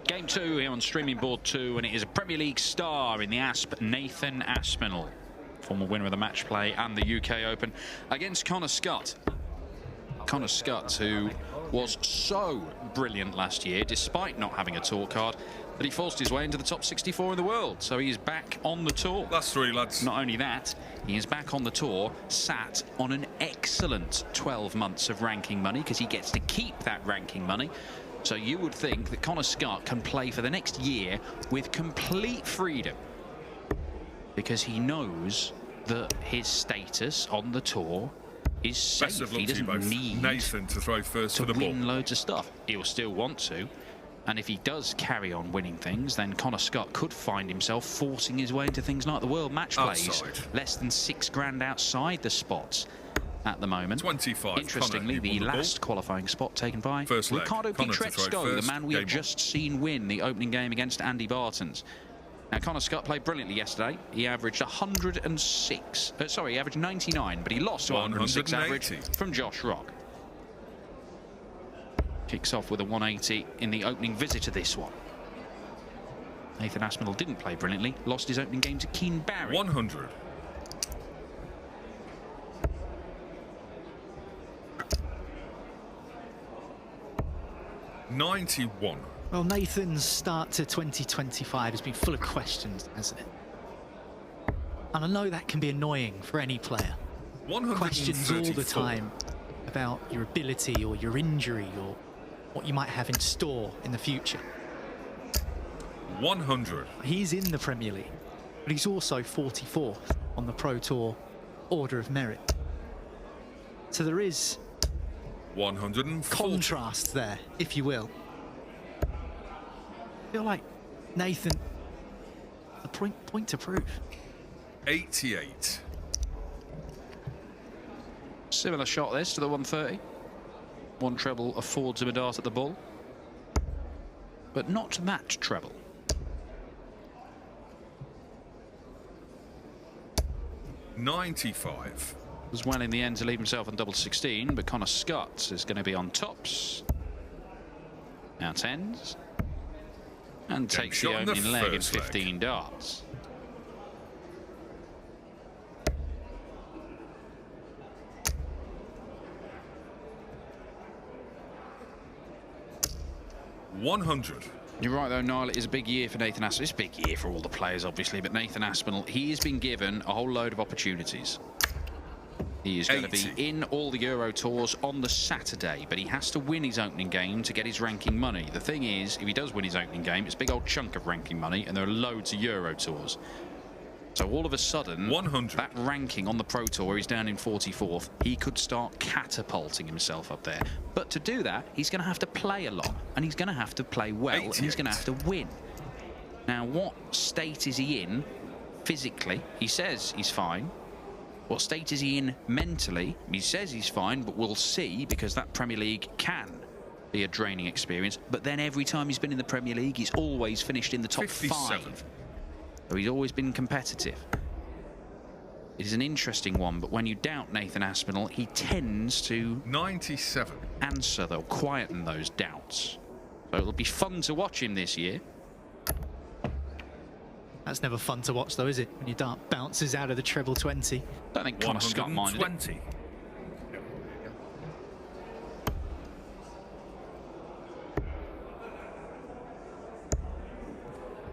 Game 2 here on Streaming Board 2, and it is a Premier League star in the Asp, Nathan Aspinall, former winner of the match play and the UK Open, against Connor Scutt. Connor Scutt, who was so brilliant last year, despite not having a tour card, that he forced his way into the top 64 in the world. So he is back on the tour. That's 3, lads. Not only that, he is back on the tour, sat on an excellent 12 months of ranking money, because he gets to keep that ranking money. So you would think that Connor Scutt can play for the next year with complete freedom, because he knows that his status on the tour is safe. He doesn't need Nathan to throw first to for the ball. win loads of stuff. He'll still want to. And if he does carry on winning things, then Connor Scutt could find himself forcing his way into things like the World Match Plays. Outside. Less than £6 outside the spots at the moment. 25. Interestingly, the last qualifying spot taken by first leg. Ricardo Pietrezco, the man we have just seen win the opening game against Andy Bartons. Now, Connor Scutt played brilliantly yesterday. He averaged 106. Sorry, he averaged 99, but he lost to 106 average from Josh Rock. Kicks off with a 180 in the opening visit to this one. Nathan Aspinall didn't play brilliantly. Lost his opening game to Keane Barry. 100. $91. Well, Nathan's start to 2025 has been full of questions, hasn't it? And I know that can be annoying for any player. Questions all the time about your ability or your injury or what you might have in store in the future. 100. He's in the Premier League, but he's also 44th on the Pro Tour Order of Merit. So there is 140. contrast there, if you will. I feel like Nathan, a point to prove. 88. Similar shot this to the 130. One treble affords him a dart at the ball, but not that treble. $95. Was well in the end to leave himself on double 16, but Connor Scutt is going to be on tops. Now tens. And takes the opening leg in 15 darts. $100. You're right though, Niall, it is a big year for Nathan Aspinall. It's a big year for all the players, obviously, but Nathan Aspinall, he has been given a whole load of opportunities. He is going to be in all the Euro Tours on the Saturday, but he has to win his opening game to get his ranking money. The thing is, if he does win his opening game, it's a big old chunk of ranking money, and there are loads of Euro Tours. So all of a sudden, 100. That ranking on the Pro Tour, where he's down in 44th, he could start catapulting himself up there. But to do that, he's going to have to play a lot, and he's going to have to play well, 88. and he's going to have to win. Now, what state is he in physically? He says he's fine. What state is he in mentally? He says he's fine, but we'll see, because that Premier League can be a draining experience. But then every time he's been in the Premier League, he's always finished in the top 57. 5. So he's always been competitive. It is an interesting one, but when you doubt Nathan Aspinall, he tends to 97. answer, they'll quieten those doubts. So it'll be fun to watch him this year. That's never fun to watch, though, is it? When your dart bounces out of the treble 20. I don't think Connor Scutt minded it. 120.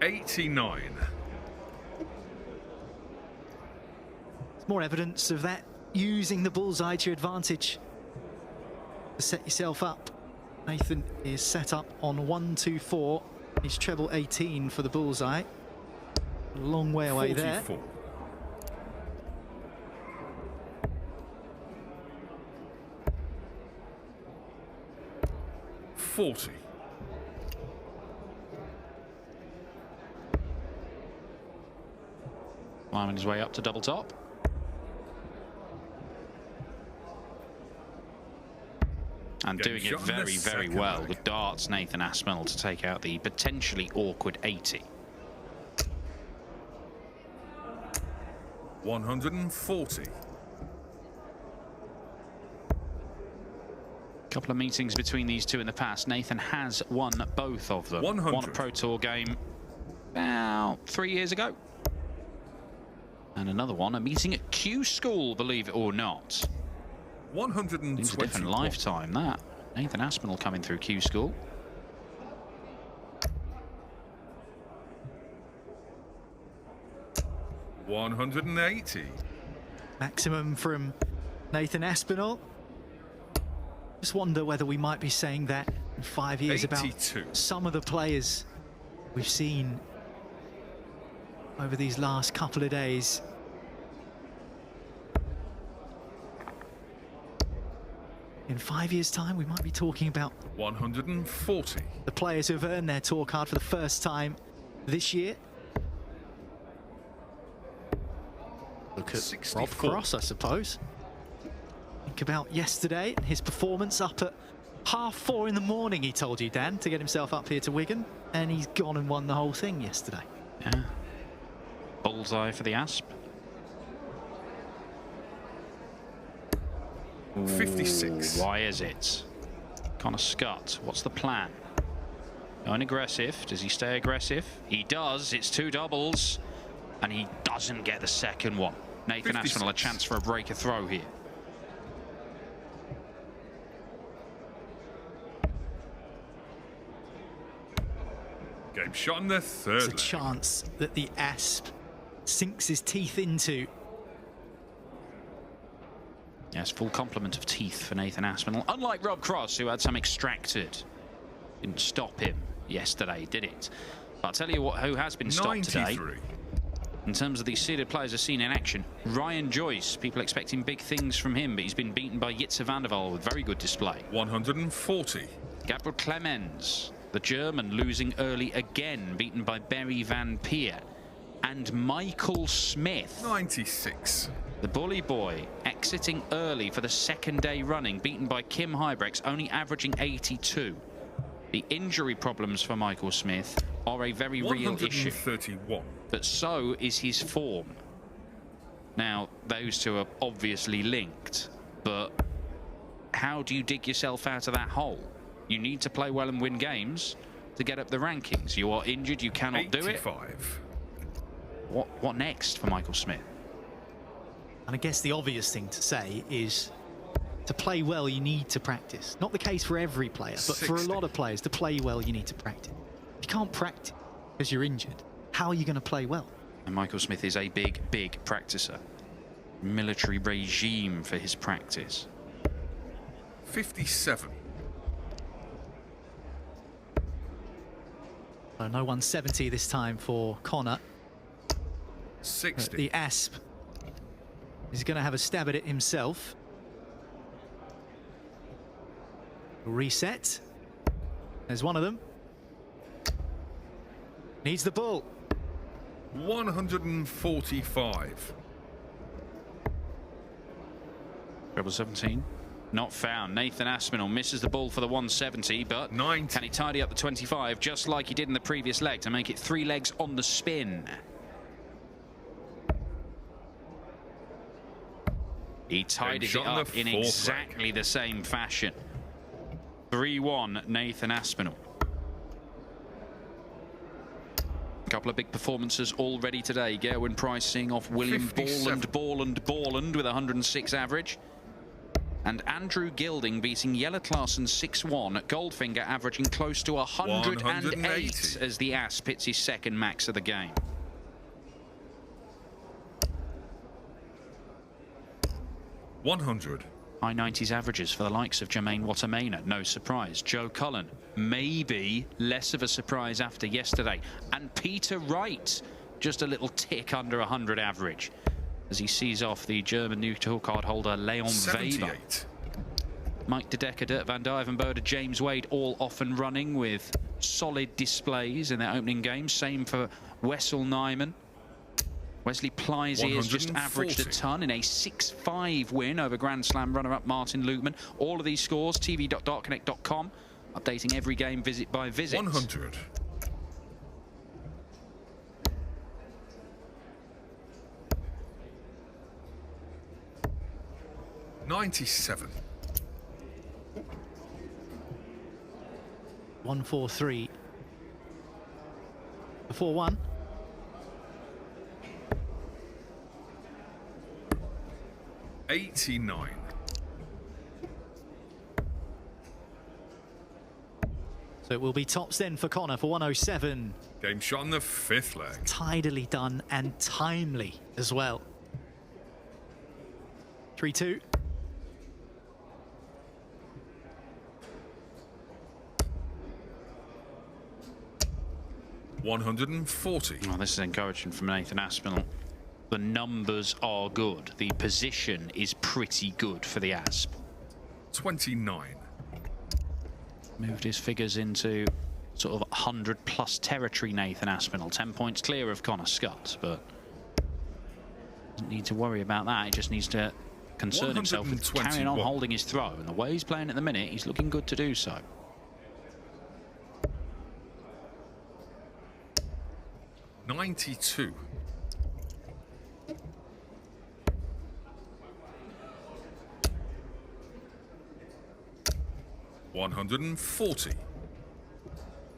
$89. It's more evidence of that, using the bullseye to your advantage to set yourself up. Nathan is set up on 124. He's treble 18 for the bullseye. A long way away 44. there. 40. Climbing his way up to double top. And doing it very, very well with darts, Nathan Aspinall, to take out the potentially awkward 80. 140. Couple of meetings between these two in the past. Nathan has won both of them. 100. Won a Pro Tour game about 3 years ago. And another one, a meeting at Q School, believe it or not. 120. It's a different lifetime, that. Nathan Aspinall coming through Q School. $180. Maximum from Nathan Aspinall. Just wonder whether we might be saying that in 5 years 82. about some of the players we've seen over these last couple of days. In 5 years' time, we might be talking about 140. the players who have earned their tour card for the first time this year. Look at 64. Rob Cross, I suppose. Think about yesterday and his performance up at 4:30 in the morning, he told you, Dan, to get himself up here to Wigan. And he's gone and won the whole thing yesterday. Yeah. Bullseye for the Asp. 56. Ooh, why is it? Connor Scutt, what's the plan? Going aggressive. Does he stay aggressive? He does. It's 2 doubles. And he doesn't get the second one. Nathan 56. Aspinall a chance for a breaker throw here. Game shot in the third There's a leg. chance that the Asp sinks his teeth into. Yes, full complement of teeth for Nathan Aspinall. Unlike Rob Cross, who had some extracted. Didn't stop him yesterday, did it? But I'll tell you what, who has been stopped today. 93. In terms of the seeded players are seen in action, Ryan Joyce, people expecting big things from him, but he's been beaten by Jitse van der Waal with very good display. 140. Gabriel Clemens, the German, losing early again, beaten by Berry van Peer. And Michael Smith, 96. the bully boy, exiting early for the second day running, beaten by Kim Huybrechts, only averaging 82. The injury problems for Michael Smith are a very real issue. 131. But so is his form. Now, those two are obviously linked, but how do you dig yourself out of that hole? You need to play well and win games to get up the rankings. You are injured, you cannot do it. 85. What next for Michael Smith? And I guess the obvious thing to say is to play well, you need to practice. Not the case for every player, but for a 60. lot of players, to play well, you need to practice. If you can't practice because you're injured, how are you going to play well? And Michael Smith is a big practicer. Military regime for his practice. 57. No 170 this time for Connor. 60. The Asp is going to have a stab at it himself. Reset. There's one of them. Needs the ball. 145. Treble 17. Not found. Nathan Aspinall misses the ball for the 170, but 90. can he tidy up the 25 just like he did in the previous leg to make it 3 legs on the spin? He tidies it up in exactly the same fashion. 3-1 Nathan Aspinall. A couple of big performances already today. Gerwin Price seeing off William 57. Borland with 106 average. And Andrew Gilding beating Jelle Klaassen 6-1. Goldfinger averaging close to 108 180. as the Asp hits his second max of the game. $100. High 90s averages for the likes of Jermaine Watermainer. No surprise. Joe Cullen, maybe less of a surprise after yesterday. And Peter Wright, just a little tick under 100 average, as he sees off the German new tour card holder Leon Weber. 78. Mike De Decker, Dirk van Duivenbode, James Wade all off and running with solid displays in their opening game. Same for Wessel Nyman. Wesley Plysy has just averaged a ton in a 6-5 win over Grand Slam runner-up Martin Lukeman. All of these scores, tv.dartconnect.com, updating every game visit by visit. 100. $97. 1-4-3. The 4-1. $89. So it will be tops then for Connor for 107. Game shot on the 5th leg. Tidily done and timely as well. 3-2. $140. Oh, this is encouraging from Nathan Aspinall. The numbers are good. The position is pretty good for the Asp. 29. Moved his figures into sort of 100+ territory, Nathan Aspinall. 10 points clear of Connor Scutt, but doesn't need to worry about that. He just needs to concern himself with carrying on holding his throw. And the way he's playing at the minute, he's looking good to do so. $92. $140.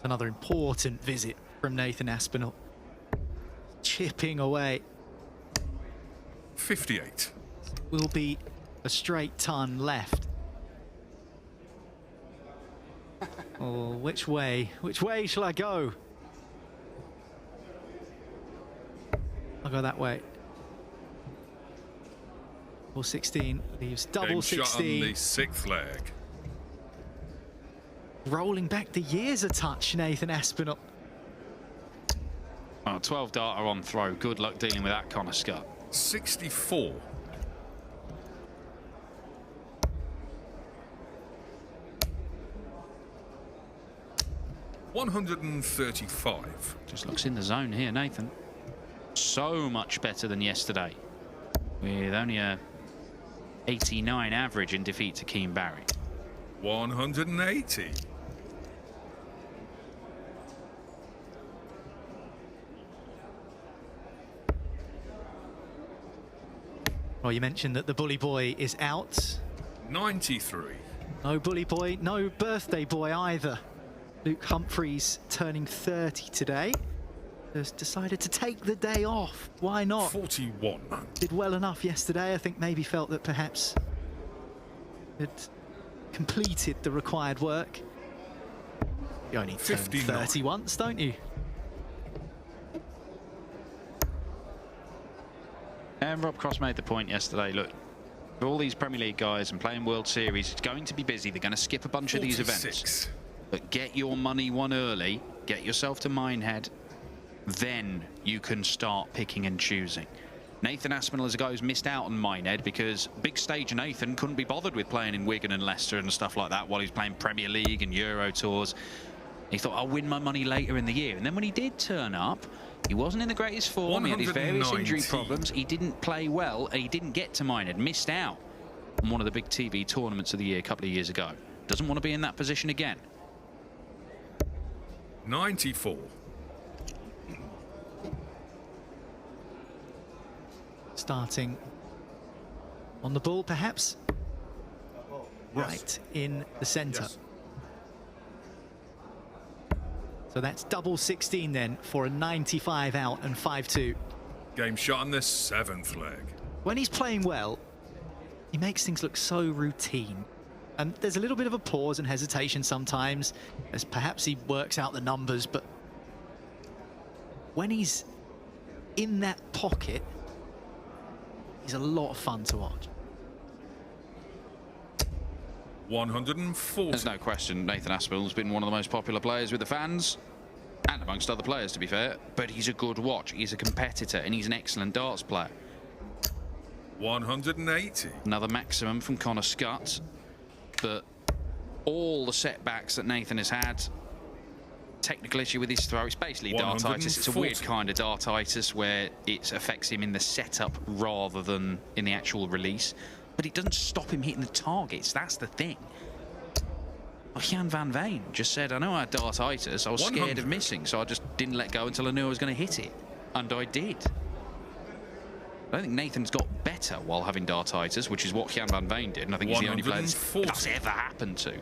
Another important visit from Nathan Aspinall. Chipping away. 58. Will be a straight ton left. Oh, which way? Which way shall I go? I'll go that way. 4-16 leaves double Game 16. shot on the 6th leg. Rolling back the years a touch, Nathan Aspinall. Oh, 12 data on throw. Good luck dealing with that, Connor Scutt. 64. $135. Just looks in the zone here, Nathan. So much better than yesterday, with only a 89 average in defeat to Keane Barry. 180. Well, you mentioned that the bully boy is out. 93. No bully boy, no birthday boy either. Luke Humphreys turning 30 today. Has decided to take the day off. Why not? 41. Did well enough yesterday. I think maybe felt that perhaps had completed the required work. You only turn 30 once, don't you? And Rob Cross made the point yesterday, look, for all these Premier League guys and playing World Series, it's going to be busy. They're going to skip a bunch 46. of these events. But get your money won early, get yourself to Minehead, then you can start picking and choosing. Nathan Aspinall as a guy who's missed out on Minehead because big stage Nathan couldn't be bothered with playing in Wigan and Leicester and stuff like that while he was playing Premier League and Euro Tours. He thought, I'll win my money later in the year. And then when he did turn up, he wasn't in the greatest form. He had his various injury problems. He didn't play well, and he didn't get to Minehead. Missed out on one of the big TV tournaments of the year a couple of years ago. Doesn't want to be in that position again. 94. Starting on the ball, perhaps. Right in the centre. Yes. So that's double 16 then for a 95 out and 5-2. Game shot on the 7th leg. When he's playing well, he makes things look so routine. And there's a little bit of a pause and hesitation sometimes, as perhaps he works out the numbers, but when he's in that pocket, he's a lot of fun to watch. 140. There's no question Nathan Aspinall's been one of the most popular players with the fans, and amongst other players, to be fair, but he's a good watch, he's a competitor, and he's an excellent darts player. 180. Another maximum from Connor Scutt, but all the setbacks that Nathan has had, technical issue with his throw, it's basically dartitis. It's a weird kind of dartitis where it affects him in the setup rather than in the actual release. But it doesn't stop him hitting the targets. That's the thing. Jan van Veen just said, I know I had dartitis. I was scared of missing, so I just didn't let go until I knew I was going to hit it. And I did. I don't think Nathan's got better while having dartitis, which is what Jan van Veen did. And I think he's the only player that's ever happened to.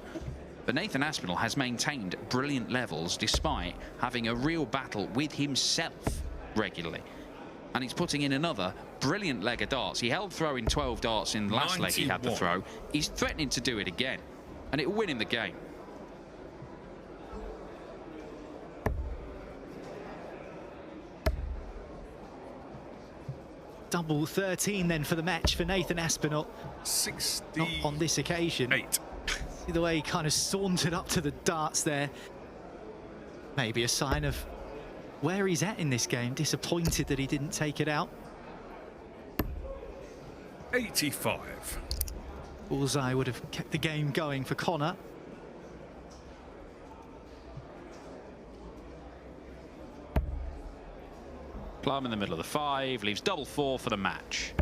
But Nathan Aspinall has maintained brilliant levels despite having a real battle with himself regularly. And he's putting in another brilliant leg of darts. He held throwing 12 darts in the last leg he had to 91. throw. He's threatening to do it again. And it will win him the game. Double 13 then for the match for Nathan Aspinall. 68. Not on this occasion. See the way he kind of sauntered up to the darts there. Maybe a sign of where he's at in this game. Disappointed that he didn't take it out. 85. Bullseye would have kept the game going for Connor. Plum in the middle of the 5, leaves double 4 for the match.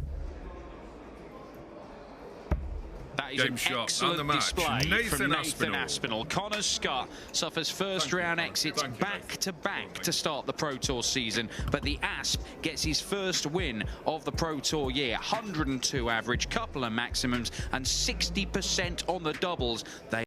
That is Game an shot excellent and the match. display from Nathan Nathan Aspinall. Connor Scutt suffers first round exits back to back to start the Pro Tour season, but the Asp gets his first win of the Pro Tour year. 102 average, couple of maximums, and 60% on the doubles. They